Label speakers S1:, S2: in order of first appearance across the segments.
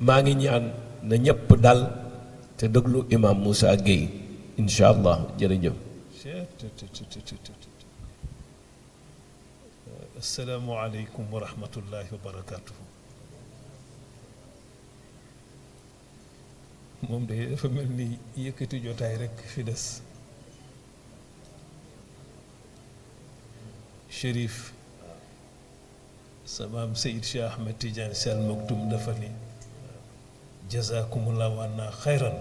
S1: maa ngi ñaan na ñëpp dal te déglu imam Moussa Gueye incha allah jërëjëf.
S2: assalaamu aleykum wa rahmatullahi wa barakatuhu. moom de dafa mel ni yëkkati jotaay rekk fi des. Chérif samaam Seyid Cheikh Ahmed Tidiane Sy Al Maktoum dafa ni jazakumullahu anna xayran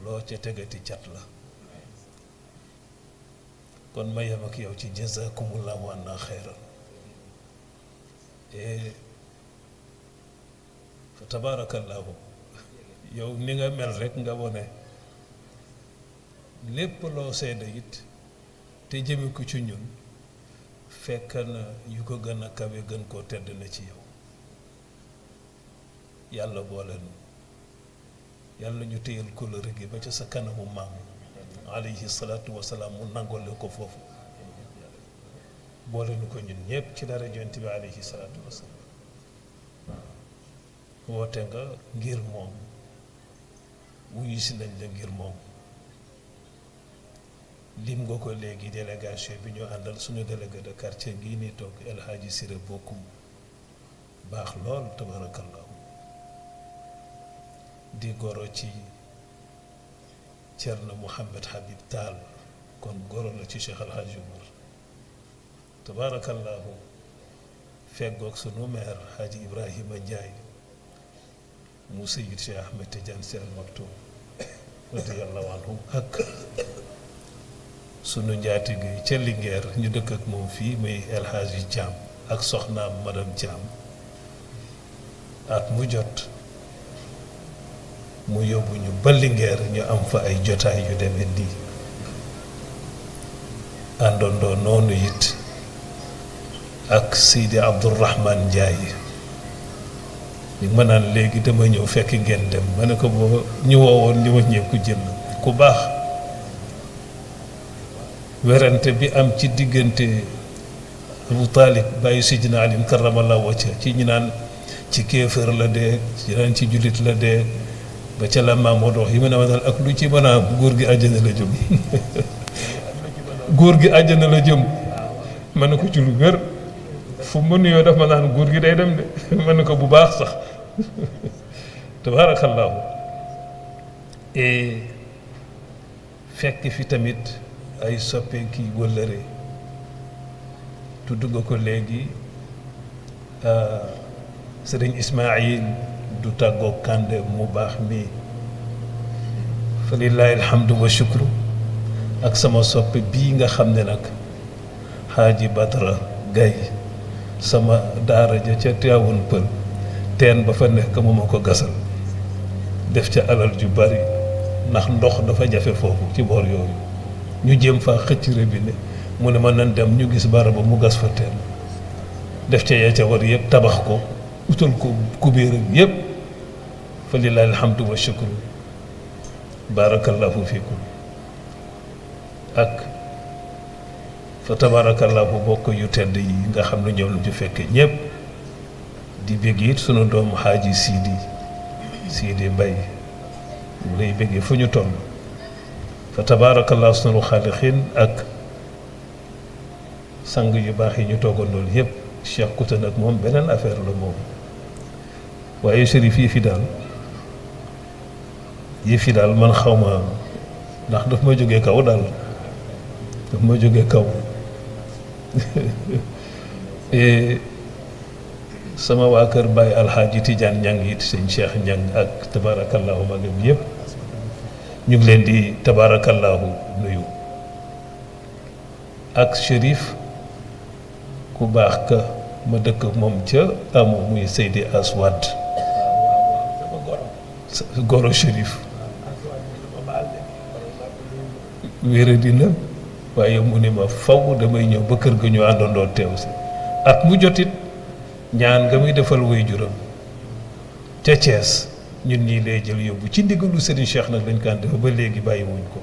S2: loo ca tegati cat la kon ma yem ak yow ci jazakumullahu anna xayran fa tabarakallahu yow ni nga mel rekk nga wone lépp loo seede it te jëme ko ci ñun fekk na yu ko gën a kawe gën koo tedd na ci yow yàlla boole nu yàlla ñu téyal kóllëre gi ba ca sa kanamu maam alayhi salaatu wasalaam mu nangole ko foofu boole nu ko ñun ñépp ci dara Yonent bi alayhi salaatu wasalaam woote nga ngir moom wuyu si nañ la ngir moom lim nga ko léegi délégation bi ñu àndal suñu délégué de quartier ngi nii toog El Hadji Siré Bokum baax lool tabarakallahu di goro ci Cerno Mouhamed Habib Tall kon goro la ci Cheikh El Hadji Oumar tabarakallahu feggoog sunu maire Hadji Ibrahima Ndiaye mu Seyid Cheikh Ahmed Tidiane Sy Al Maktoum radiyallahu anhu ak sunu njaatige yi ca Linguère ñu dëkk ak moom fii muy El Hadji Thiam ak soxnaam madame Thiam at mu jot mu yóbbu ñu ba Linguère ñu am fa ay jotaay yu demee nii àndandoo noonu it ak Seydi Abdourahman Ndiaye li ma naan léegi dama ñëw fekk ngeen dem ma ne ko booba ñu woowoon ñu wàññeeku jël ku baax werante bi am ci diggante Abu Talib bàyyi Sidina Ali karamallahu wajha ci ñi naan ci kéefër la dee ci naan ci jullit la dee ba ca la Mamadou wax yi ma ne ma daal ak lu ci mën a góor gi àjjana la jëm góor gi àjjana la jëm ma ne ko ci lu wér fu mu nuyoo daf ma naan góor gi day dem de ma ne ko bu baax sax tabarakallahu et fekk fi tamit ay soppe kii wëllëre tudd nga ko léegi sëriñ Ismaïl du tàggoo kànde mu baax mi fa lillahi alhamdu wa shukru ak sama soppe bii nga xam ne nag Xaaji Badra Gaye sama daara ja ca Tiwaawan Pël teen ba fa nekk mu ma ko gasal def ca alal ju bari ndax ndox dafa jafe foofu ci boor yooyu ñu jéem fa xëcc robinet mu ne ma nan dem ñu gis baraba mu gas fa teen def ca ya ca war yëpp tabax ko utal ko kubéeram yëpp fa lillahi alhamdu wa shukru barakallahu fiikum ak fa tabarakallahu bokk yu tedd yi nga xam ne ñoom lu ci fekke ñëpp di bégg it sunu doomu Xaaji Sidi Mbay mu lay béggee fu ñu toll fa tabarakallahu sunu xaalixin ak sang yu baax yi ñu toogoon loolu yëpp Cheikh Kouta nag moom beneen affaire la moom waaye Chérif yi fi daal man xaw ma ndax daf ma jógee kaw daal daf ma jógee kaw sama waa kër Baye Alxaaji Tidiane Ñang it sëñ Cheikh Ñang ak tabarakallahu magam yëpp ñu ngi leen di tabarakallahu nuyu ak Chérif ku baax ka ma dëkk moom ca amu muy Seydi Aswad goro Chérif wéra dina waaye mu ne ma faw damay ñëw ba kër ga ñu àndandoo teew si at mu jotit ñaan nga muy defal way juram ca Thiès ñun ñii lay jël yóbbu ci ndigalu Serigne Cheikh nag lañ kaan defa ba léegi bàyyi wuñ ko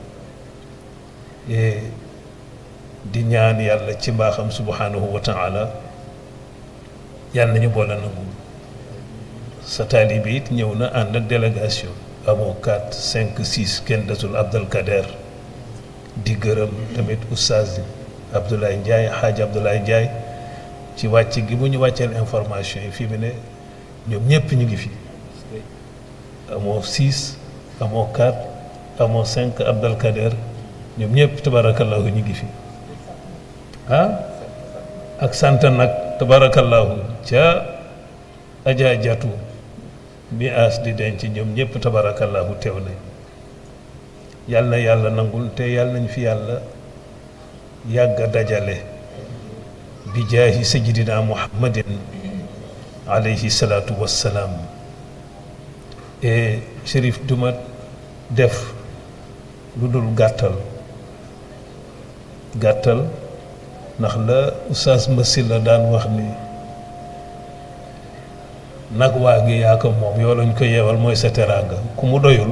S2: di ñaan yàlla ci mbaaxam subhanahu wa taala yàlla nañu boole nangu sa taalibe it ñëw na ànd ak délégation amoo 4 5 6 kenn desul Abdel Kader di gërëm tamit oustaz Abdoulaye Ndiaye Hadj Abdoulaye Ndiaye ci wàcc gi bu ñu wàcceel information yi fii mu ne ñoom ñëpp ñu ngi fi amoo 6 amoo 4 amoo 5 Abdel Kader ñoom ñëpp tabarakallahu ñu ngi fi ak sant nag tabarakallahu ca Adja Jatu bi as di denc ñoom ñëpp tabarakallahu teew nañ yàlla na yàlla nangul te yàlla nañ fi yàlla yàgga dajale bi jaahi sayyidina muhammadin alayhi salaatu wassalaam et Chérif duma def lu dul gàttal ndax la oustaz Massi la daan wax ni nag waa gi yaa ko moom yow lañ ko yeewal mooy sa teraanga ku mu doyul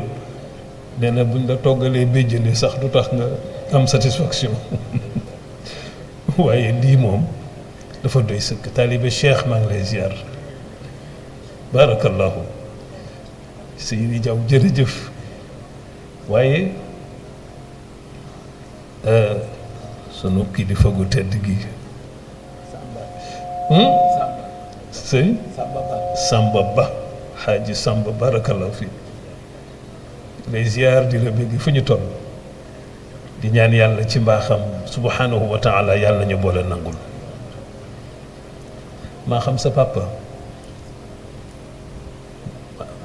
S2: nee na buñ la toggalee béjjëni sax du tax nga am satisfaction waaye lii moom dafa doy sëkk taalibe Cheikh maa ngi lay ziar barakallahu Seydi Jaw jërëjëf waaye sunu kilifa gu tedd gi sëñ Samba Ba xaaji Samba barakallahu fi lay ziar di la bëgg fu ñu toll di ñaan yàlla ci mbaaxam subhanahu wa taala yàlla ñu boole nangul maa xam sa papa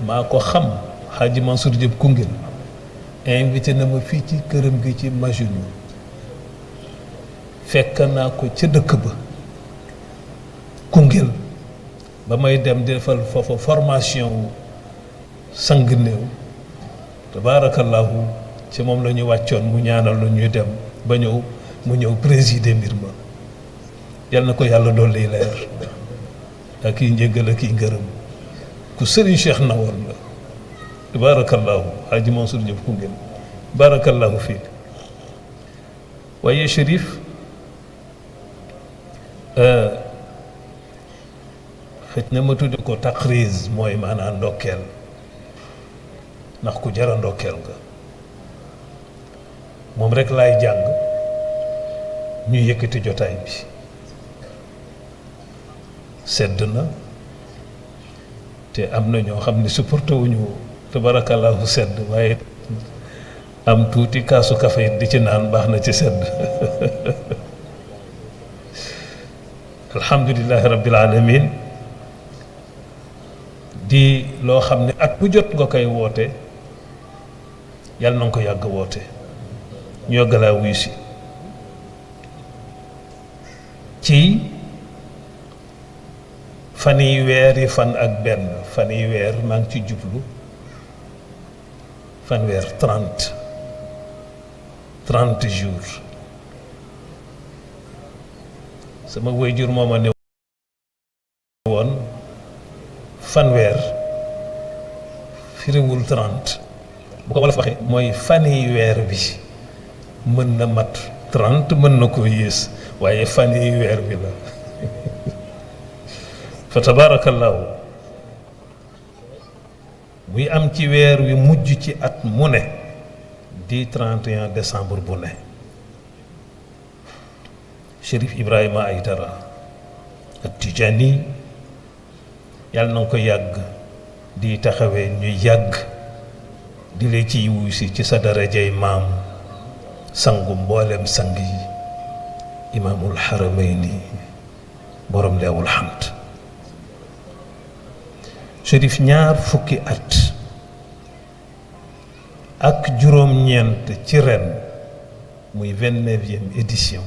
S2: maa ko xam xaaji Mansour Diop Koungheul invité na ma fii ci këram gi ci Majunu fekk naa ko ca dëkk ba Koungheul ba may dem defal foofa formation sang néew tabaarakallahu ci moom la ñu wàccoon mu ñaanal lu ñuy dem ba ñëw mu ñëw présider mbir ma yal na ko yàlla dolli leer ak kii njëggal ak kii ngërëm ku Serigne Cheikh na woon la tabaarakallahu Haji Mansour Diop Koungheul baarakallahu fii waaye Chérif xëj na ma tudde ko taqriz mooy maanaam ndokkeel ndax ku jara ndokkeel nga moom rek laay jàng ñu yëkkati jotaay bi sedd na te am na ñoo xam ne supporté wuñu tabarakallahu sedd waaye am tuuti kaasu kafe di ci naan baax na ci sedd alhamdulillahi rabbil alamin di loo xam ne at bu jot nga koy woote yàlla na nga ko yàgg woote ñu yàggalaa wuyu si ci fan yi weeri fan ak benn fan yi weer maa ngi ci jublu fanweer 30 jours sama waajur moo ma ne woon fanweer firiwul 30 bu ko wolof waxee mooy fan yi weer bi mën na mat 30 mën na ko yées waaye fan yi weer bi la fa tabaarakallaahu muy am ci weer wi mujj ci at mu ne di 31 décembre bu ne Chérif Ibrahima Aïdara ak Tijani yàlla na nga ko yàgg di taxawee ñu yàgg di la ci wuy si ci sa darajay maam sangu mboolem sang yi imaamul xaramayni borom leewul xamd Chérif ñaar fukki at ak juróom-ñeent ci ren muy 29e édition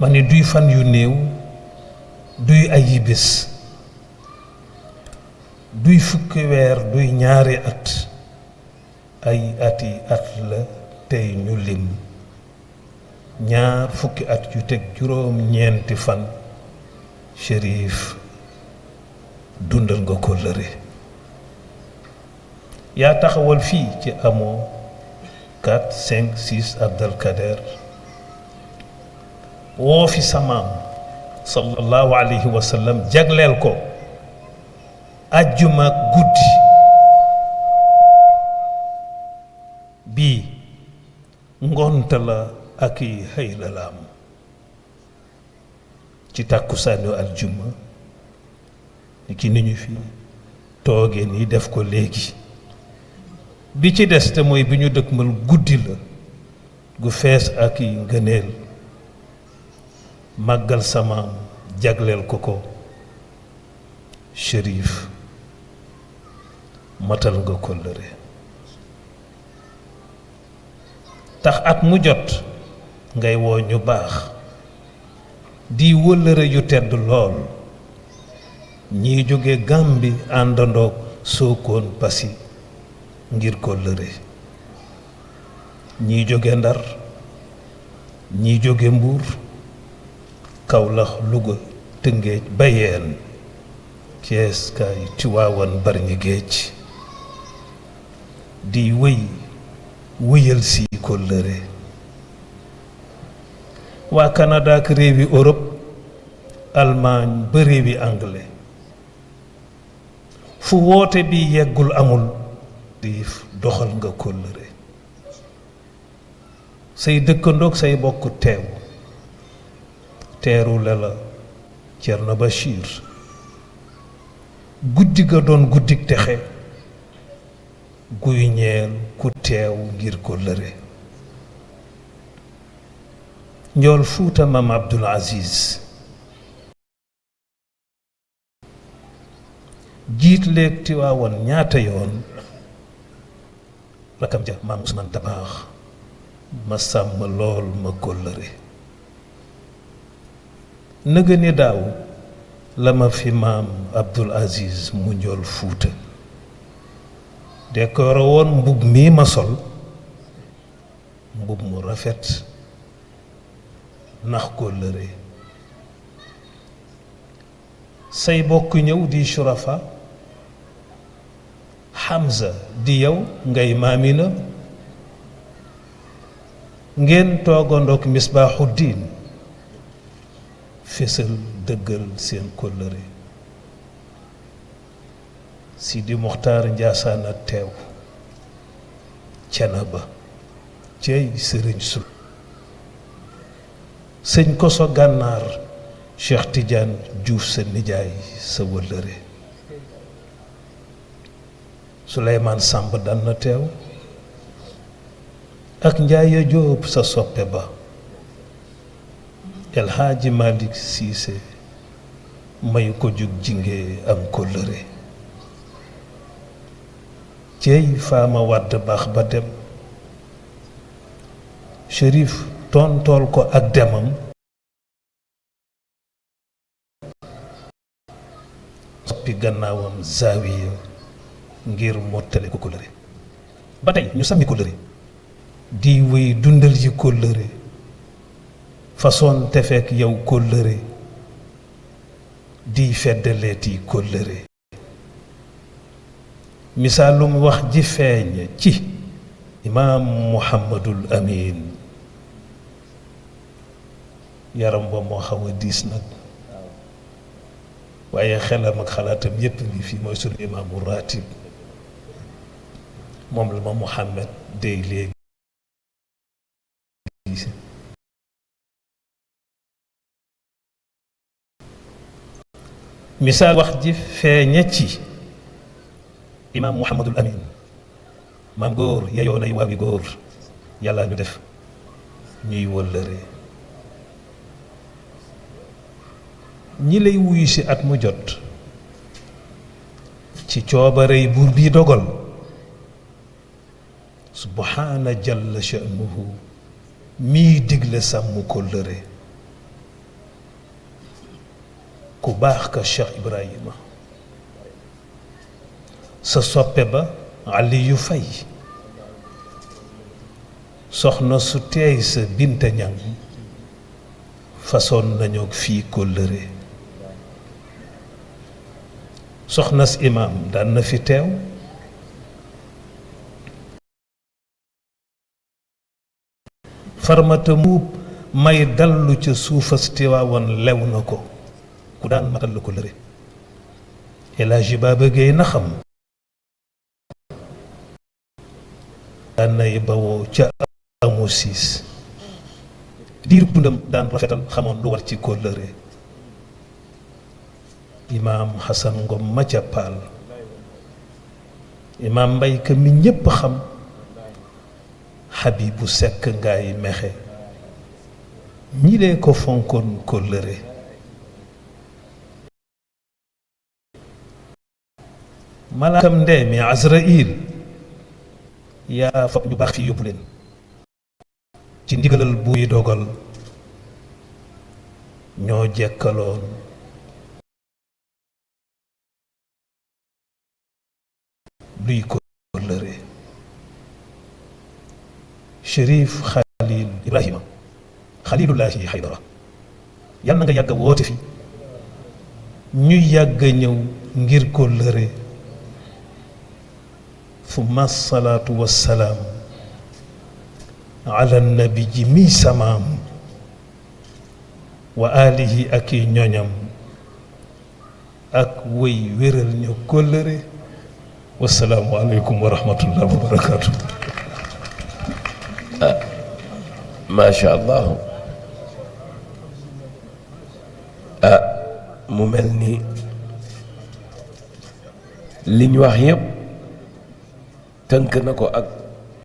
S2: ma ne duy fan yu néew duy ayi bés duy fukki weer duy ñaari at ay ati at la tey ñu lim ñaar fukki at yu teg juróom-ñeenti fan Chérif dundal nga ko lëre yaa taxawal fii ci amoo 4 5 6 Abdel Kader woo fi sa maam sallallahu alayhi wa sallam jagleel ko àjjuma guddi bii ngont la ak i xëy la laam ci tàkkusaanu aljuma ci ni ñu fi toogee nii def ko léegi bi ci des te mooy bi ñu dëkkmal guddi la gu fees ak i ngëneel màggal samaam jagleel ko Chérif matal nga kóllëre tax at mu jot ngay woo ñu baax di wëllëre yu tedd lool ñii jóge Gàmbi àndandoog Sookoon Pasi ngir kóllëre ñii jóge Ndar ñii jóge Mbuur Kawlax Luga Tëngéej Bayeen Cees kaay Tiwaawan Barñi Géej di wëyal si kóllëre waa Canada ak réewi Europe Allemagne ba réewi anglais fu woote bi yeggul amul di doxal nga kóllëre say dëkkandoog say bokk teeru la Cerno Bachir guddi ga doon guddik texe guy ñeel ku teew ngir kóllëre njool Fuuta Maam Abdul Aziz jiit léeg Tiwaawan ñaata yoon rakam ja Maam Usmaan Dabaax ma sàmm lool ma kóllëre nëga ni daaw la ma fi Maam Abdul Aziz mu njool Fuuta décoré woon mbub mii ma sol mbub mu rafet nax kóllëre say bokk ñëw di Shurafa Hamza di yow ngay Maamina ngeen toogandook Misbaaxuddin fésal dëggal seen kóllëre Sidi Muxtaar Njaasaan a teew Cenaba cey sëriñ su sëñ Koso Gànnaar Cheikh Tidiane Diouf sa nijaay sa wëllëre Suleymaan Sàmb daan na teew ak Njaaya Jóob sa soppe ba El Hadji Malick Siise may ko jug jinge am kóllëre cey Faama Wàdd baax ba dem Chérif tontool ko ak demam soppi gannaawam zaawiya ngir mottale ko kóllëre ba tey ñu sàmmi kóllëre di wéy dundal yi kóllëre façon te fekk yow kóllëre di feddaleeti kóllëre misaalum wax ji feeñ ci imaam Muhammadul Amin yaram ba moo xaw a diis nag waaye xelam ak xalaatam yépp ngi fii mooy sunu imaamu ratib moom la ma Muhammad dey léegi misaal wax ji feeña ci imaam Muhammadul Amin maam góor yeyoo nay waawi góor yàlla ñu def ñuy wëllëre ñi lay wuyu si at mu jot ci coobarey buur bii dogal subhaana jalla sha'nuhu mii digle sàmm kóllëre ku baax ka Cheikh Ibrahima sa soppe ba Aliyu Fay soxna su teey sa Binta Ñaŋ façon nañu fii kóllëre soxna si imaam daan na fi teew farmata muub may dallu ca suufas Tiwaawan lew na ko ku daan matal la kóllëre El Hadji Baba Gueye na xam daan nay bawoo ca amu siis diir dundam daan rafetal xamoon lu war ci kóllëre imaam Xasan Ngom ma ca Paal imaam Mbay Ka mi ñépp xam Habibu Sekk Ngaay Mexe ñi lee ko fonkoon kóllëre malaakam ndee mi Azraïl yaa fab ñu baax fi yóbbu leen ci ndigalal buy dogal ñoo jekkaloon luy kóllëre Chérif Khalil Ibrahima Khalilullahi Haydara yal na nga yàgg a woote fi ñuy yàgg a ñëw ngir kóllëre summa salaatu wassalaam ala nabi ji mi samaam wa alihi ak i ñoñam ak wéy wéral ñu kóllëre wassalaamu aleykum wa rahmatullah wa barakaatu.
S1: macha allah mu mel ni liñ wax yépp tënk na ko ak